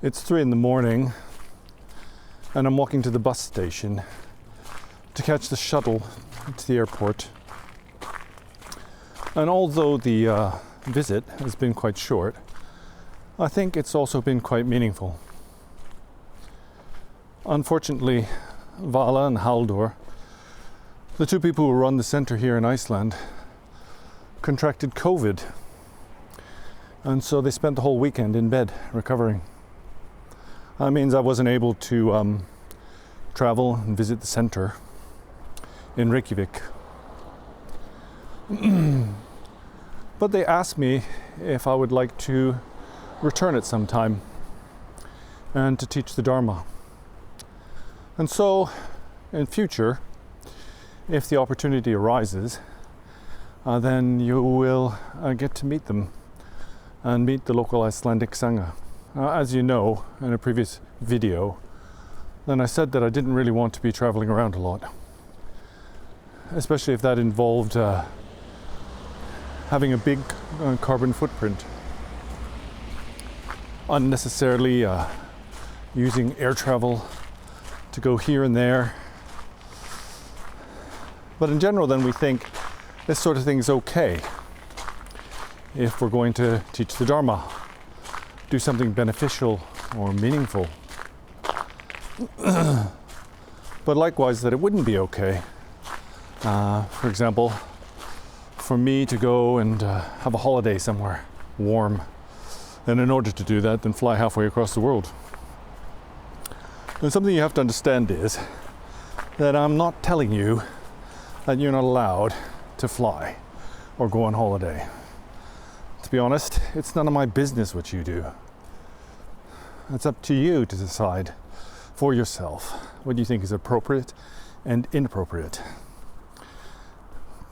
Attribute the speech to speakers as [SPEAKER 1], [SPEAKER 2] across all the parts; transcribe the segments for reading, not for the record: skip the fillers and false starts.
[SPEAKER 1] It's 3 in the morning and I'm walking to the bus station to catch the shuttle to the airport. And although the visit has been quite short, I think it's also been quite meaningful. Unfortunately, Vala and Halldor, the two people who run the centre here in Iceland, contracted COVID. And so they spent the whole weekend in bed recovering. That means I wasn't able to travel and visit the centre in Reykjavik. But they asked me if I would like to return at some time and to teach the Dharma. And so, in future, if the opportunity arises, then you will get to meet them and meet the local Icelandic Sangha. As you know, in a previous video, then I said that I didn't really want to be traveling around a lot, especially if that involved having a big carbon footprint, unnecessarily using air travel to go here and there. But in general, then we think this sort of thing is okay if we're going to teach the Dharma, do something beneficial or meaningful. But likewise, that it wouldn't be okay. For example, for me to go and have a holiday somewhere warm, and in order to do that, then fly halfway across the world. And something you have to understand is that I'm not telling you that you're not allowed to fly or go on holiday. To be honest, it's none of my business what you do. It's up to you to decide for yourself what you think is appropriate and inappropriate.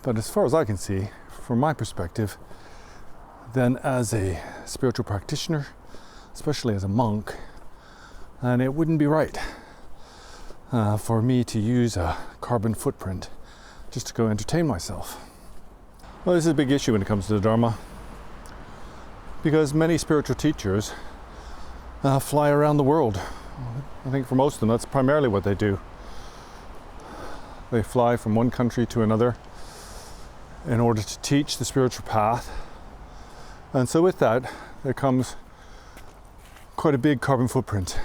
[SPEAKER 1] But as far as I can see, from my perspective, then as a spiritual practitioner, especially as a monk, and it wouldn't be right for me to use a carbon footprint just to go entertain myself. Well, this is a big issue when it comes to the Dharma, because many spiritual teachers fly around the world. I think for most of them, that's primarily what they do. They fly from one country to another in order to teach the spiritual path. And so with that, there comes quite a big carbon footprint.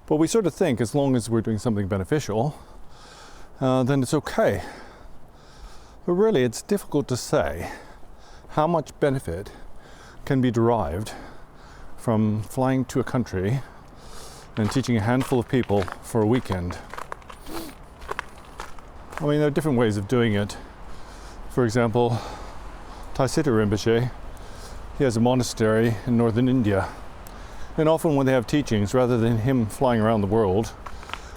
[SPEAKER 1] But we sort of think as long as we're doing something beneficial, then it's okay. But really, it's difficult to say how much benefit can be derived from flying to a country and teaching a handful of people for a weekend. I mean, there are different ways of doing it. For example, Taisita Rinpoche, he has a monastery in northern India. And often when they have teachings, rather than him flying around the world,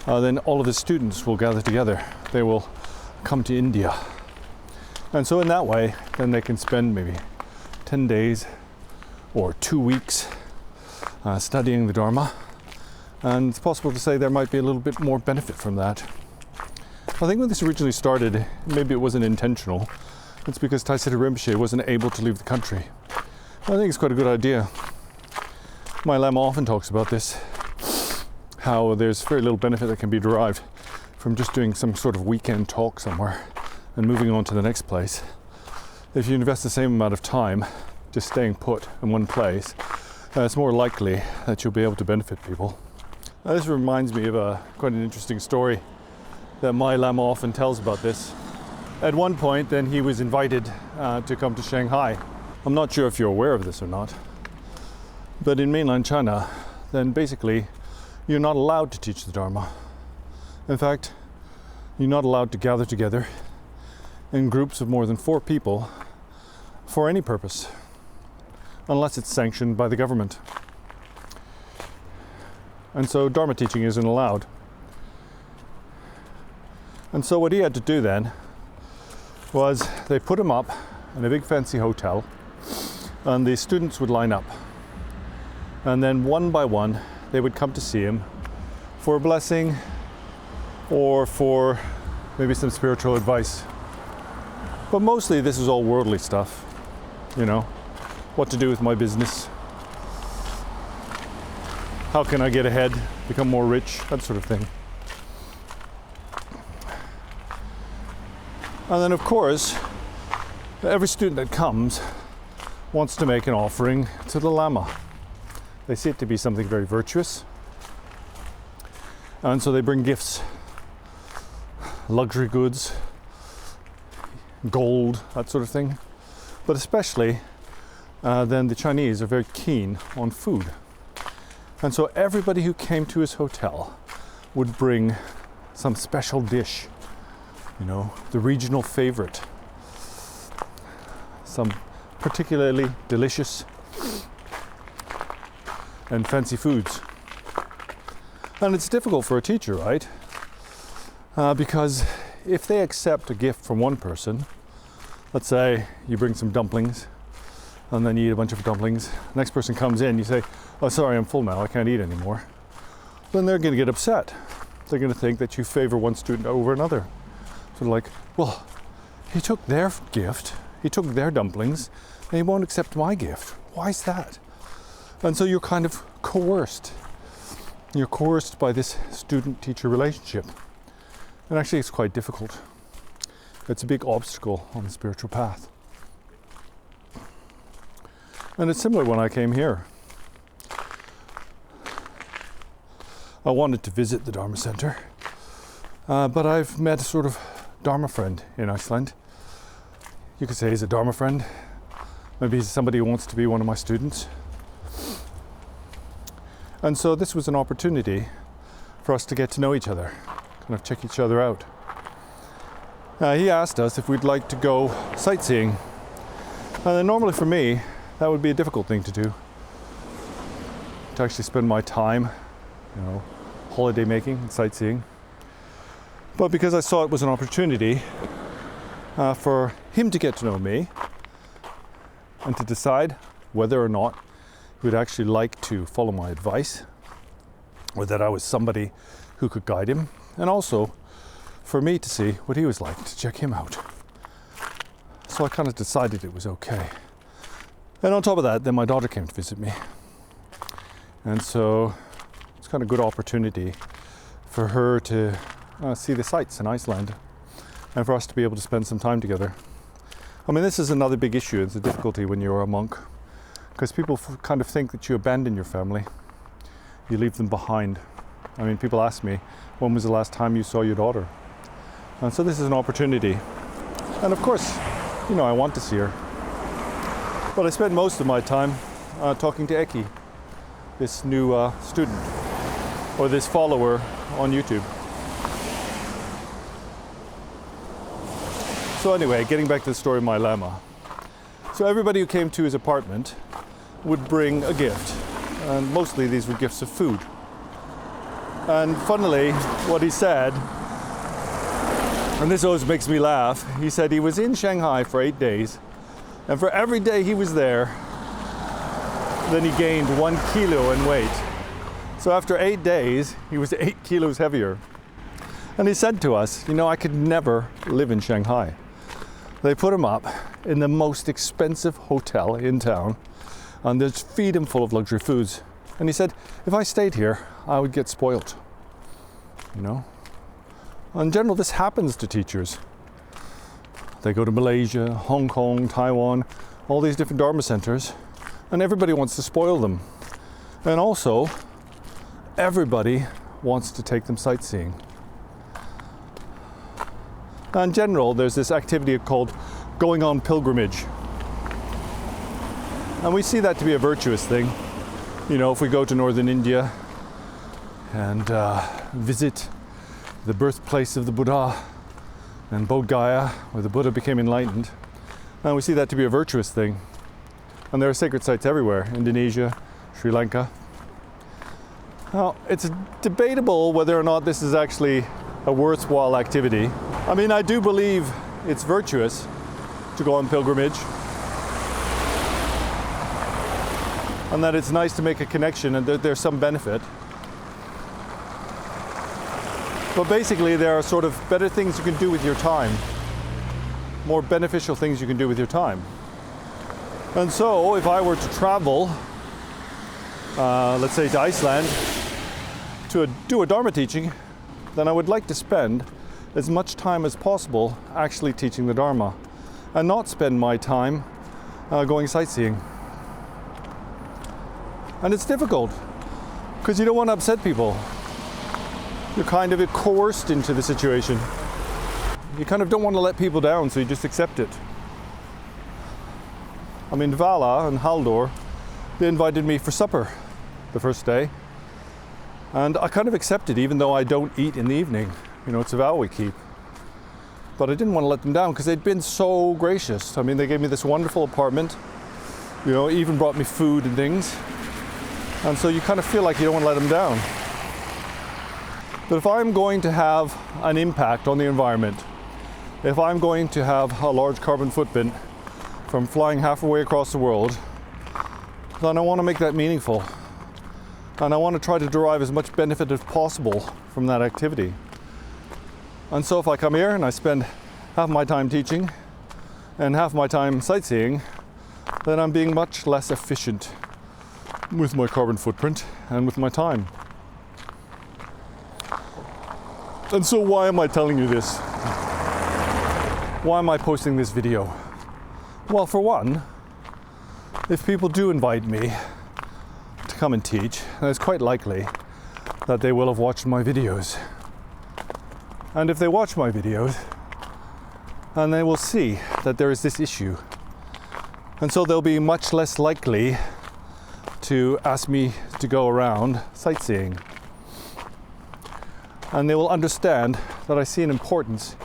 [SPEAKER 1] then all of his students will gather together. They will come to India. And so in that way, then they can spend maybe 10 days or 2 weeks studying the Dharma. And it's possible to say there might be a little bit more benefit from that. I think when this originally started, maybe it wasn't intentional. It's because Taisita Rinpoche wasn't able to leave the country. I think it's quite a good idea. My Lama often talks about this, how there's very little benefit that can be derived from just doing some sort of weekend talk somewhere and moving on to the next place. If you invest the same amount of time just staying put in one place, it's more likely that you'll be able to benefit people. Now, this reminds me of quite an interesting story that my Lama often tells about this. At one point, then he was invited to come to Shanghai. I'm not sure if you're aware of this or not, but in mainland China, then basically you're not allowed to teach the Dharma. In fact, you're not allowed to gather together in groups of more than 4 people for any purpose, unless it's sanctioned by the government. And so Dharma teaching isn't allowed. And so what he had to do then was they put him up in a big fancy hotel, and the students would line up. And then one by one, they would come to see him for a blessing or for maybe some spiritual advice. But mostly this is all worldly stuff, you know. what to do with my business. How can I get ahead, become more rich, that sort of thing. And then of course, every student that comes wants to make an offering to the Lama. They see it to be something very virtuous. And so they bring gifts, luxury goods, gold, that sort of thing. But especially, then the Chinese are very keen on food. And so everybody who came to his hotel would bring some special dish, you know, the regional favorite, some particularly delicious and fancy foods. And it's difficult for a teacher, right? Because if they accept a gift from one person, let's say you bring some dumplings and then you eat a bunch of dumplings, next person comes in, you say, oh sorry, I'm full now, I can't eat anymore. Then they're going to get upset. They're going to think that you favor one student over another. Sort of like, well, he took their gift, he took their dumplings, and he won't accept my gift. Why is that? And so you're kind of coerced. You're coerced by this student-teacher relationship. And actually it's quite difficult. It's a big obstacle on the spiritual path. And it's similar when I came here. I wanted to visit the Dharma Center, but I've met a sort of Dharma friend in Iceland. You could say he's a Dharma friend. Maybe he's somebody who wants to be one of my students. And so this was an opportunity for us to get to know each other, kind of check each other out. He asked us if we'd like to go sightseeing. And then normally for me, that would be a difficult thing to do. To actually spend my time, you know, holiday making and sightseeing. But because I saw it was an opportunity for him to get to know me and to decide whether or not he would actually like to follow my advice, or that I was somebody who could guide him, and also for me to see what he was like, to check him out. So I kind of decided it was okay. And on top of that, then my daughter came to visit me. And so it's kind of a good opportunity for her to see the sights in Iceland and for us to be able to spend some time together. I mean, this is another big issue. It's a difficulty when you're a monk, because people kind of think that you abandon your family. You leave them behind. I mean, people ask me, when was the last time you saw your daughter? And so this is an opportunity. And of course, you know, I want to see her. But I spent most of my time talking to Eki, this new student, or this follower on YouTube. So anyway, getting back to the story of my Lama. So everybody who came to his apartment would bring a gift. And mostly these were gifts of food. And funnily, what he said, and this always makes me laugh, he said he was in Shanghai for 8 days, and for every day he was there, then he gained 1 kilo in weight. So after 8 days, he was 8 kilos heavier. And he said to us, you know, I could never live in Shanghai. They put him up in the most expensive hotel in town, and they feed him full of luxury foods. And he said, if I stayed here, I would get spoiled, you know. In general, this happens to teachers. They go to Malaysia, Hong Kong, Taiwan, all these different Dharma centers, and everybody wants to spoil them. And also, everybody wants to take them sightseeing. In general, there's this activity called going on pilgrimage. And we see that to be a virtuous thing. You know, if we go to northern India and visit the birthplace of the Buddha and Bodh Gaya, where the Buddha became enlightened, and we see that to be a virtuous thing. And there are sacred sites everywhere, Indonesia, Sri Lanka. Now, it's debatable whether or not this is actually a worthwhile activity. I mean, I do believe it's virtuous to go on pilgrimage, and that it's nice to make a connection and that there's some benefit. But basically, there are sort of better things you can do with your time, more beneficial things you can do with your time. And so if I were to travel, let's say to Iceland, to do a Dharma teaching, then I would like to spend as much time as possible actually teaching the Dharma and not spend my time going sightseeing. And it's difficult because you don't want to upset people. You're kind of coerced into the situation. You kind of don't want to let people down, so you just accept it. I mean, Vala and Haldor, they invited me for supper the first day. And I kind of accepted, even though I don't eat in the evening. You know, it's a vow we keep. But I didn't want to let them down because they'd been so gracious. I mean, they gave me this wonderful apartment, you know, even brought me food and things. And so you kind of feel like you don't want to let them down. But if I'm going to have an impact on the environment, if I'm going to have a large carbon footprint from flying halfway across the world, then I want to make that meaningful. And I want to try to derive as much benefit as possible from that activity. And so if I come here and I spend half my time teaching and half my time sightseeing, then I'm being much less efficient with my carbon footprint and with my time. And so why am I telling you this? Why am I posting this video? Well, for one, if people do invite me to come and teach, then it's quite likely that they will have watched my videos. And if they watch my videos, then they will see that there is this issue. And so they'll be much less likely to ask me to go around sightseeing. And they will understand that I see an importance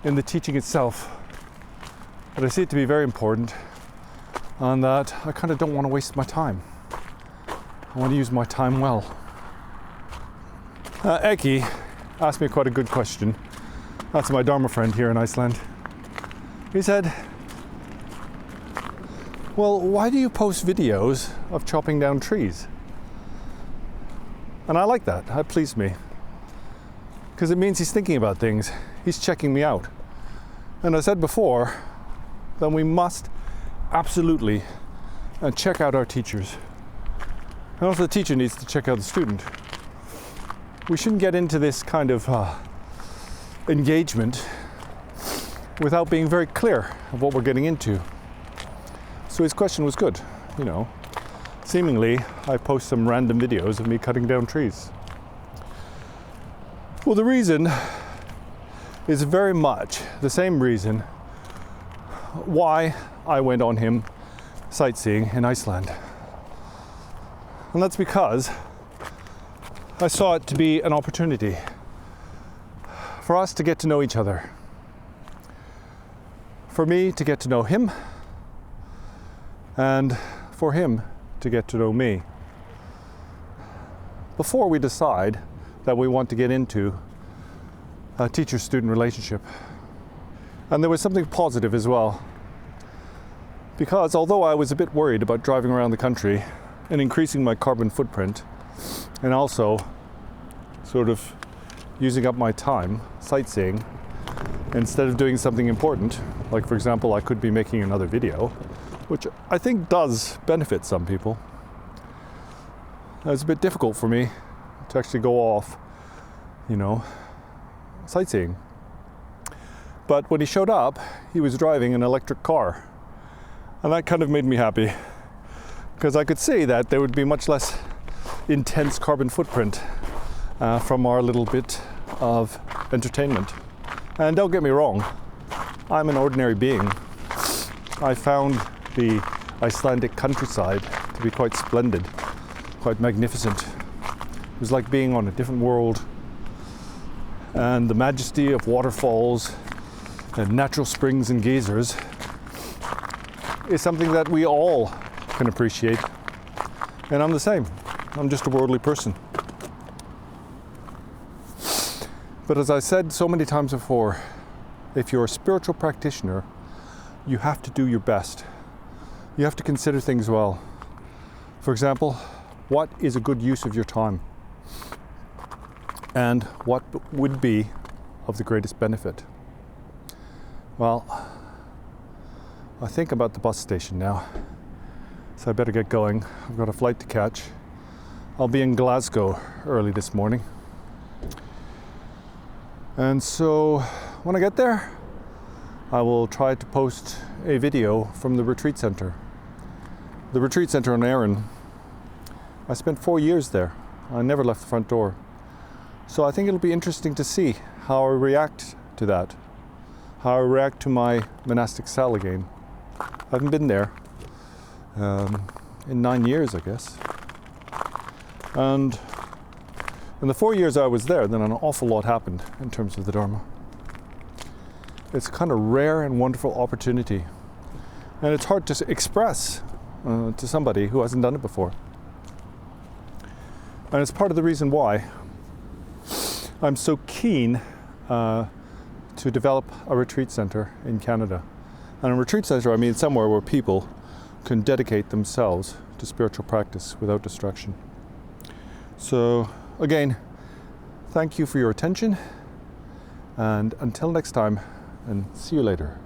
[SPEAKER 1] in the teaching itself, that I see it to be very important, and that I kind of don't want to waste my time. I want to use my time well. Eki asked me quite a good question. That's my Dharma friend here in Iceland. He said, well, why do you post videos of chopping down trees? And I like that. That pleased me. Because it means he's thinking about things. He's checking me out. And I said before, then we must absolutely check out our teachers. And also the teacher needs to check out the student. We shouldn't get into this kind of engagement without being very clear of what we're getting into. So his question was good, you know. Seemingly, I post some random videos of me cutting down trees. Well, the reason is very much the same reason why I went on him sightseeing in Iceland. And that's because I saw it to be an opportunity for us to get to know each other. For me to get to know him, and for him to get to know me. Before we decide that we want to get into a teacher-student relationship. And there was something positive as well. Because although I was a bit worried about driving around the country and increasing my carbon footprint, and also sort of using up my time sightseeing, instead of doing something important, like for example, I could be making another video, which I think does benefit some people. It's a bit difficult for me to actually go off, you know, sightseeing. But when he showed up, he was driving an electric car. And that kind of made me happy, because I could see that there would be much less intense carbon footprint from our little bit of entertainment. And don't get me wrong, I'm an ordinary being. I found the Icelandic countryside to be quite splendid, quite magnificent. It was like being on a different world. And the majesty of waterfalls and natural springs and geysers is something that we all can appreciate. And I'm the same. I'm just a worldly person. But as I said so many times before, if you're a spiritual practitioner, you have to do your best. You have to consider things well. For example, what is a good use of your time? And what would be of the greatest benefit? Well, I think about the bus station now. so I better get going. I've got a flight to catch. I'll be in Glasgow early this morning. And so when I get there, I will try to post a video from the retreat center. The retreat center in Erin. I spent 4 years there. I never left the front door. So I think it'll be interesting to see how I react to that. How I react to my monastic cell again. I haven't been there in 9 years, I guess. And in the 4 years I was there, then an awful lot happened in terms of the Dharma. It's a kind of rare and wonderful opportunity. And it's hard to express to somebody who hasn't done it before. And it's part of the reason why I'm so keen to develop a retreat center in Canada. And a retreat center, I mean somewhere where people can dedicate themselves to spiritual practice without distraction. So again, thank you for your attention, and until next time, and see you later.